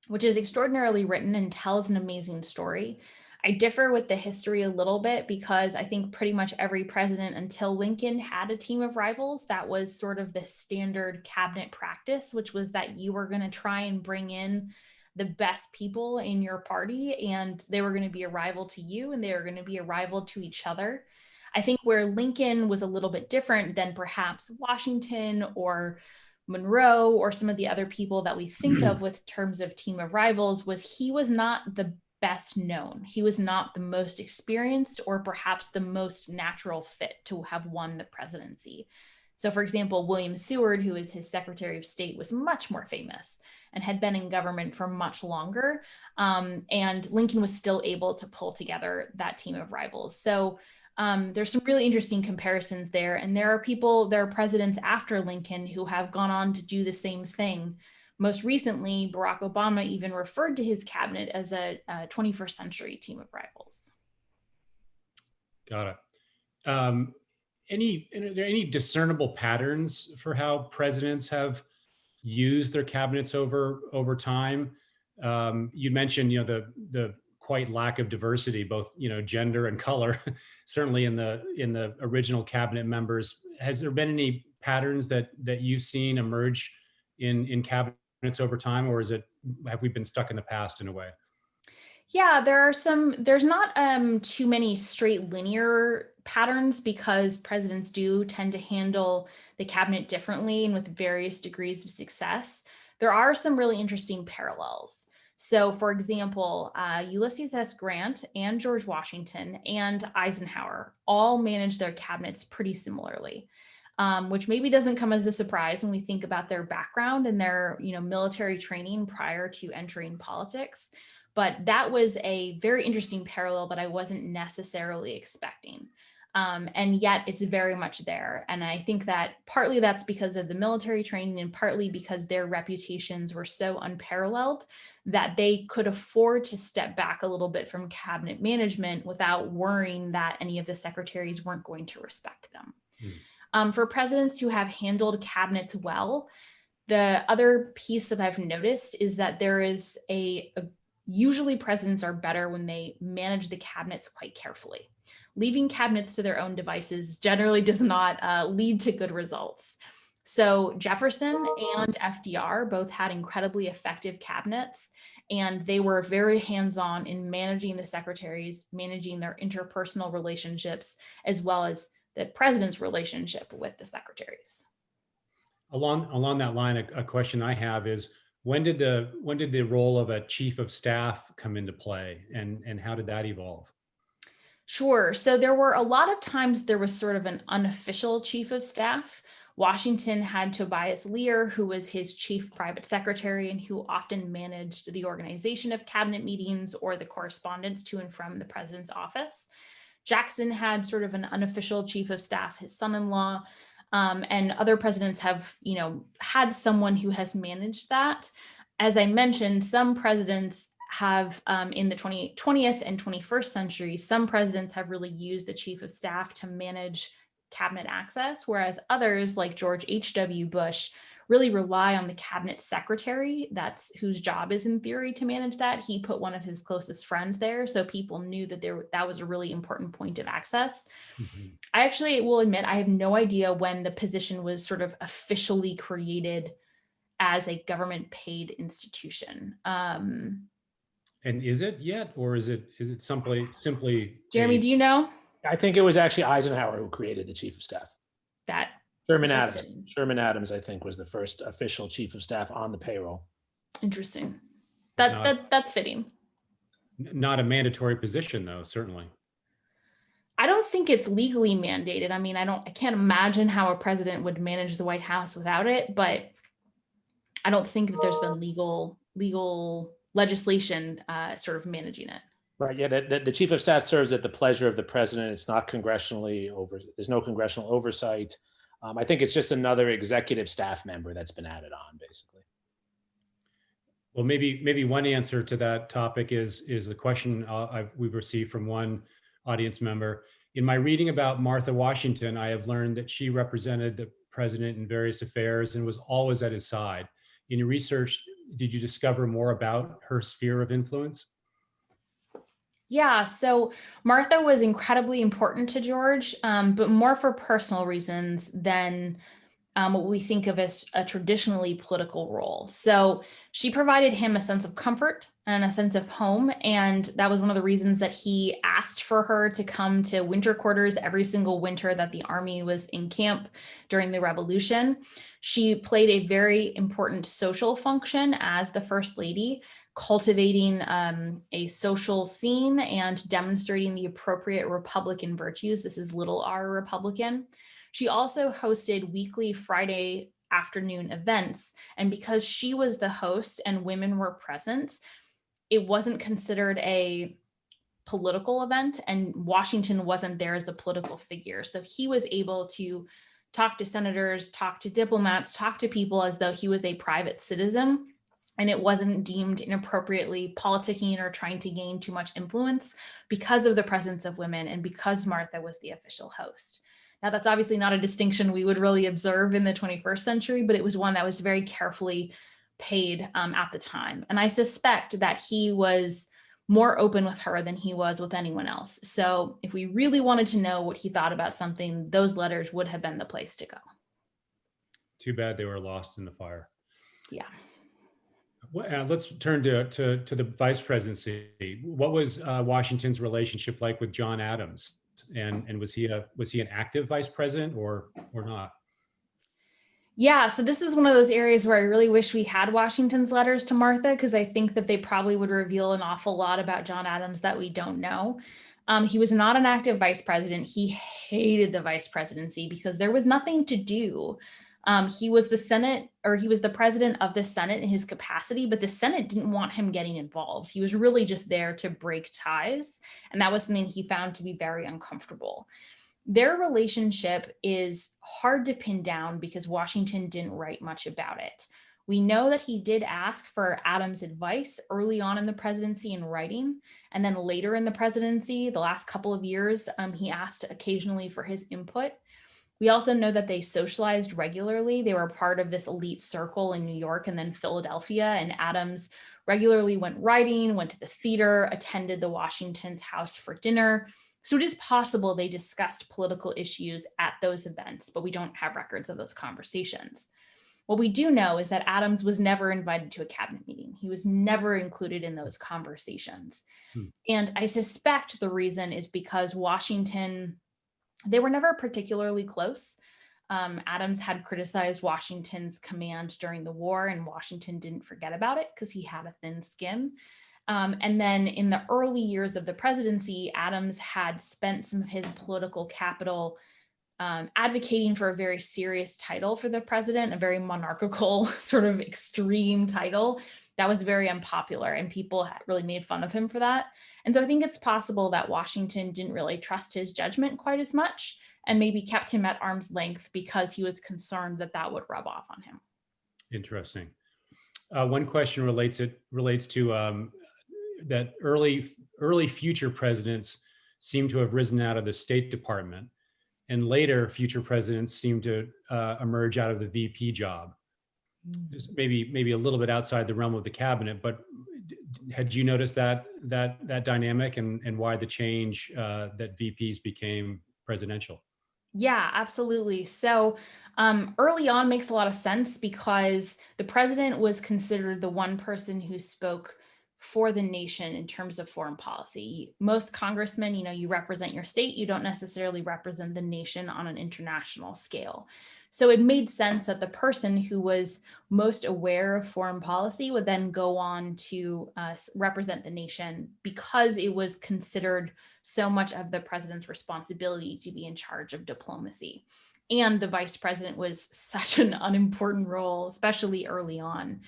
which is extraordinarily written and tells an amazing story. I differ with the history a little bit because I think pretty much every president until Lincoln had a team of rivals. That was sort of the standard cabinet practice, which was that you were going to try and bring in the best people in your party, and they were going to be a rival to you, and they were going to be a rival to each other. I think where Lincoln was a little bit different than perhaps Washington or Monroe or some of the other people that we think of with terms of team of rivals was he was not the best known. He was not the most experienced or perhaps the most natural fit to have won the presidency. So for example, William Seward, who is his Secretary of State, was much more famous and had been in government for much longer. And Lincoln was still able to pull together that team of rivals. So there's some really interesting comparisons there. And there are presidents after Lincoln who have gone on to do the same thing. Most recently, Barack Obama even referred to his cabinet as a 21st century team of rivals. Got it. Are there any discernible patterns for how presidents have used their cabinets over time? You mentioned, the quite lack of diversity, both gender and color, certainly in the original cabinet members. Has there been any patterns that you've seen emerge in cabinets over time, or have we been stuck in the past in a way? Yeah, there's not too many straight linear patterns because presidents do tend to handle the cabinet differently and with various degrees of success. There are some really interesting parallels. So for example, Ulysses S. Grant and George Washington and Eisenhower all managed their cabinets pretty similarly. Which maybe doesn't come as a surprise when we think about their background and their military training prior to entering politics. But that was a very interesting parallel that I wasn't necessarily expecting. And yet it's very much there. And I think that partly that's because of the military training and partly because their reputations were so unparalleled that they could afford to step back a little bit from cabinet management without worrying that any of the secretaries weren't going to respect them. For presidents who have handled cabinets well, the other piece that I've noticed is that there is usually presidents are better when they manage the cabinets quite carefully. Leaving cabinets to their own devices generally does not lead to good results. So Jefferson and FDR both had incredibly effective cabinets, and they were very hands-on in managing the secretaries, managing their interpersonal relationships, as well as the president's relationship with the secretaries. Along that line, a question I have is, when did the role of a chief of staff come into play, and how did that evolve? Sure. So there were a lot of times there was sort of an unofficial chief of staff. Washington had Tobias Lear, who was his chief private secretary and who often managed the organization of cabinet meetings or the correspondence to and from the president's office. Jackson had sort of an unofficial chief of staff, his son-in-law, and other presidents have, had someone who has managed that. As I mentioned, some presidents have, in the 20th and 21st century, some presidents have really used the chief of staff to manage cabinet access, whereas others, like George H.W. Bush, really rely on the cabinet secretary. That's whose job is in theory to manage that. He put one of his closest friends there, so people knew that that was a really important point of access. Mhm. I actually will admit I have no idea when the position was sort of officially created as a government paid institution. And is it yet, or is it simply Jeremy, a, do you know I think it was actually Eisenhower who created the chief of staff. that? Sherman That's Adams. fitting. Sherman Adams, I think, was the first official chief of staff on the payroll. Interesting. Not- That's fitting. not a mandatory position though, certainly? I don't think it's legally mandated. I mean, I can't imagine how a president would manage the White House without it, but I don't think that there's been legal legislation sort of managing it. Right. Yeah. The chief of staff serves at the pleasure of the president. It's not there's no congressional oversight. I think it's just another executive staff member that's been added on, basically. Well, maybe one answer to that topic is the question we've received from one audience member. In my reading about Martha Washington, I have learned that she represented the president in various affairs and was always at his side. In your research, did you discover more about her sphere of influence? Yeah, so Martha was incredibly important to George, but more for personal reasons than what we think of as a traditionally political role. So she provided him a sense of comfort and a sense of home. And that was one of the reasons that he asked for her to come to winter quarters every single winter that the army was in camp during the Revolution. She played a very important social function as the First Lady, cultivating a social scene and demonstrating the appropriate Republican virtues. This is little r Republican. She also hosted weekly Friday afternoon events. And because she was the host and women were present, it wasn't considered a political event, and Washington wasn't there as a political figure. So he was able to talk to senators, talk to diplomats, talk to people as though he was a private citizen. And it wasn't deemed inappropriately politicking or trying to gain too much influence because of the presence of women and because Martha was the official host. Now, that's obviously not a distinction we would really observe in the 21st century, but it was one that was very carefully paid at the time. And I suspect that he was more open with her than he was with anyone else. So if we really wanted to know what he thought about something, those letters would have been the place to go. Too bad they were lost in the fire. Yeah. Well, let's turn to the vice presidency. What was Washington's relationship like with John Adams? And was he an active vice president or not? Yeah, so this is one of those areas where I really wish we had Washington's letters to Martha, because I think that they probably would reveal an awful lot about John Adams that we don't know. He was not an active vice president. He hated the vice presidency because there was nothing to do. He was the president of the Senate in his capacity, but the Senate didn't want him getting involved. He was really just there to break ties. And that was something he found to be very uncomfortable. Their relationship is hard to pin down because Washington didn't write much about it. We know that he did ask for Adams' advice early on in the presidency in writing, and then later in the presidency, the last couple of years, he asked occasionally for his input. We also know that they socialized regularly. They were part of this elite circle in New York and then Philadelphia, and Adams regularly went riding, went to the theater, attended the Washington's house for dinner. So it is possible they discussed political issues at those events, but we don't have records of those conversations. What we do know is that Adams was never invited to a cabinet meeting. He was never included in those conversations. And I suspect the reason is because Washington, they were never particularly close. Adams had criticized Washington's command during the war, and Washington didn't forget about it because he had a thin skin. And then in the early years of the presidency, Adams had spent some of his political capital advocating for a very serious title for the president, a very monarchical sort of extreme title that was very unpopular, and people really made fun of him for that. And so I think it's possible that Washington didn't really trust his judgment quite as much and maybe kept him at arm's length because he was concerned that that would rub off on him. Interesting. One question relates to that early future presidents seem to have risen out of the State Department, and later future presidents seem to emerge out of the VP job. maybe a little bit outside the realm of the cabinet, but had you noticed that dynamic and why the change that VPs became presidential? Yeah, absolutely. So early on makes a lot of sense because the president was considered the one person who spoke for the nation in terms of foreign policy. Most congressmen, you represent your state, you don't necessarily represent the nation on an international scale. So it made sense that the person who was most aware of foreign policy would then go on to represent the nation, because it was considered so much of the president's responsibility to be in charge of diplomacy. And the vice president was such an unimportant role, especially early on.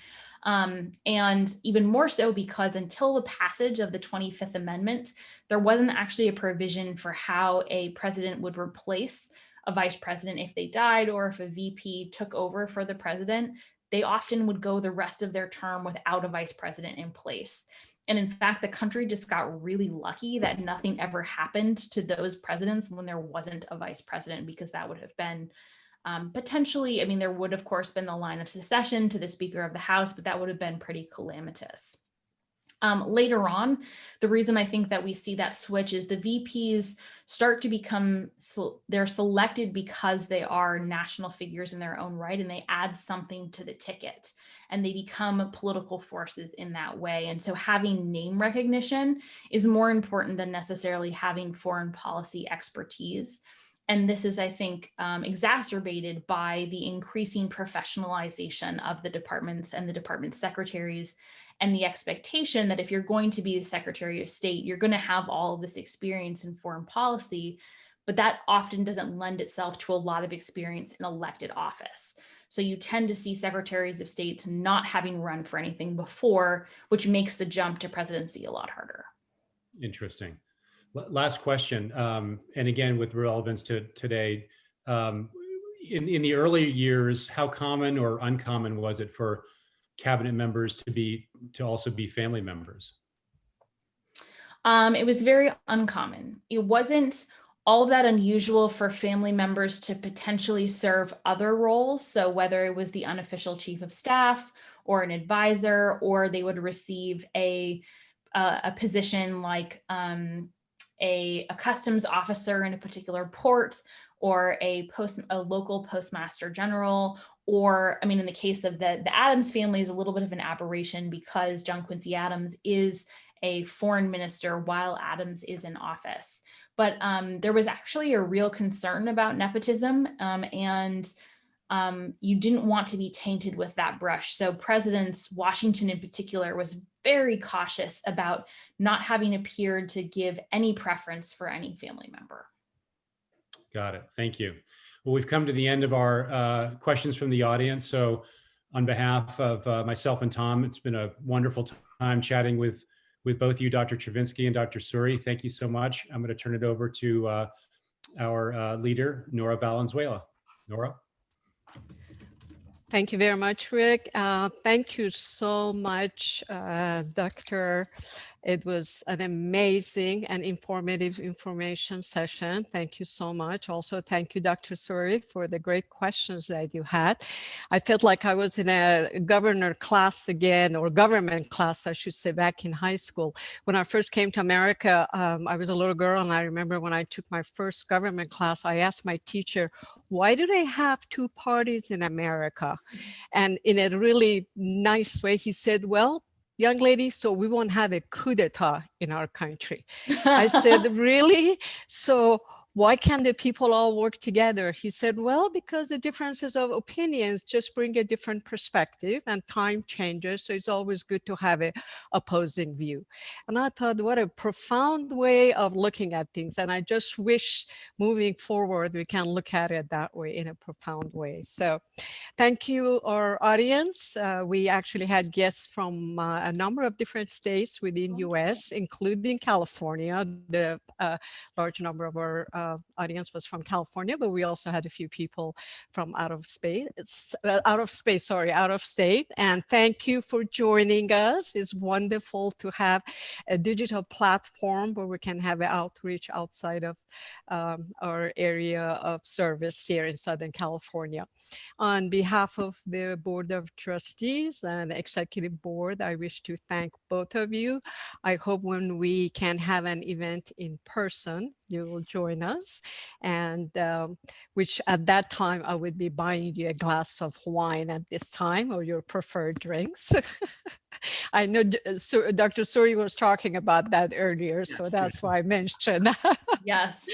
And even more so because until the passage of the 25th Amendment, there wasn't actually a provision for how a president would replace a vice president if they died, or if a VP took over for the president. They often would go the rest of their term without a vice president in place. And in fact, the country just got really lucky that nothing ever happened to those presidents when there wasn't a vice president, because that would have been potentially, there would of course been the line of secession to the Speaker of the House, but that would have been pretty calamitous. Later on, the reason I think that we see that switch is the VPs start to become, they're selected because they are national figures in their own right, and they add something to the ticket, and they become political forces in that way. And so having name recognition is more important than necessarily having foreign policy expertise. And this is, I think, exacerbated by the increasing professionalization of the departments and the department secretaries, and the expectation that if you're going to be the Secretary of State, you're going to have all of this experience in foreign policy, but that often doesn't lend itself to a lot of experience in elected office. So you tend to see secretaries of state not having run for anything before, which makes the jump to presidency a lot harder. Interesting. Last question, and again with relevance to today. In the early years, how common or uncommon was it for cabinet members to also be family members? It was very uncommon. It wasn't all that unusual for family members to potentially serve other roles. So whether it was the unofficial chief of staff or an advisor, or they would receive a position like a customs officer in a particular port, or a local postmaster general, or, in the case of the Adams family is a little bit of an aberration because John Quincy Adams is a foreign minister while Adams is in office. But there was actually a real concern about nepotism, and you didn't want to be tainted with that brush. So Presidents, Washington in particular, was very cautious about not having appeared to give any preference for any family member. Got it. Thank you. Well, we've come to the end of our questions from the audience. So on behalf of myself and Tom, it's been a wonderful time chatting with both you, Dr. Chervinsky and Dr. Suri. Thank you so much. I'm going to turn it over to our leader, Nora Valenzuela. Nora? Thank you very much, Rick. Thank you so much, Doctor. It was an amazing and informative information session. Thank you so much. Also, thank you, Dr. Suri, for the great questions that you had. I felt like I was in a governor class again, or government class, I should say, back in high school. When I first came to America, I was a little girl, and I remember when I took my first government class, I asked my teacher, why do they have two parties in America? And in a really nice way, he said, well, young lady, so we won't have a coup d'etat in our country. I said, really? So why can't the people all work together? He said, well, because the differences of opinions just bring a different perspective, and time changes. So it's always good to have an opposing view. And I thought, what a profound way of looking at things. And I just wish moving forward, we can look at it that way, in a profound way. So thank you, our audience. We actually had guests from a number of different states within US, including California. The large number of our audience was from California, but we also had a few people from out of state. And thank you for joining us. It's wonderful to have a digital platform where we can have outreach outside of our area of service here in Southern California. On behalf of the Board of Trustees and Executive Board, I wish to thank both of you. I hope when we can have an event in person, you will join us, and which at that time I would be buying you a glass of wine at this time, or your preferred drinks. I know Dr. Suri was talking about that earlier, so that's why I mentioned. Yes.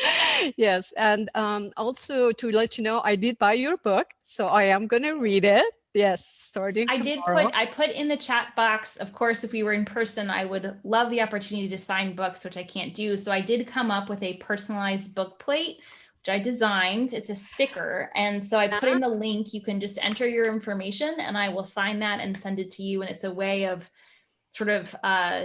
Yes, and also to let you know, I did buy your book, so I am going to read it. Yes, starting tomorrow. I put in the chat box, of course, if we were in person, I would love the opportunity to sign books, which I can't do. So I did come up with a personalized book plate, which I designed. It's a sticker. And so I put in the link. You can just enter your information and I will sign that and send it to you. And it's a way of sort of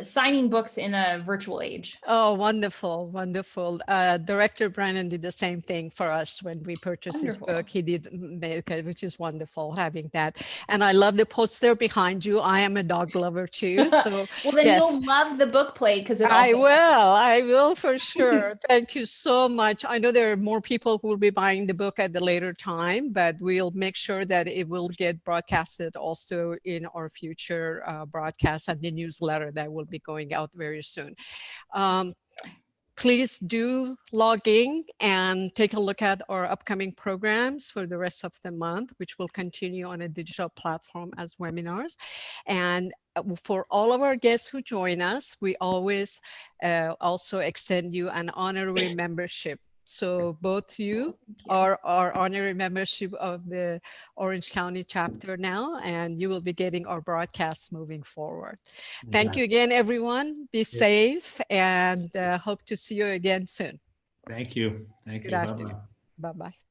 signing books in a virtual age. Oh, wonderful, wonderful. Director Brandon did the same thing for us when we purchased his book. He did make it, which is wonderful having that. And I love the poster behind you. I am a dog lover too. So well, then you'll love the book plate because I will for sure. Thank you so much. I know there are more people who will be buying the book at the later time, but we'll make sure that it will get broadcasted also in our future broadcasts and the newsletter that will be going out very soon. Please do log in and take a look at our upcoming programs for the rest of the month, which will continue on a digital platform as webinars. And for all of our guests who join us, we always also extend you an honorary membership. So both you are our honorary membership of the Orange County chapter now, and you will be getting our broadcasts moving forward. Thank you again, everyone. Be safe, and hope to see you again soon. Thank you. Thank you. Good afternoon. Bye-bye.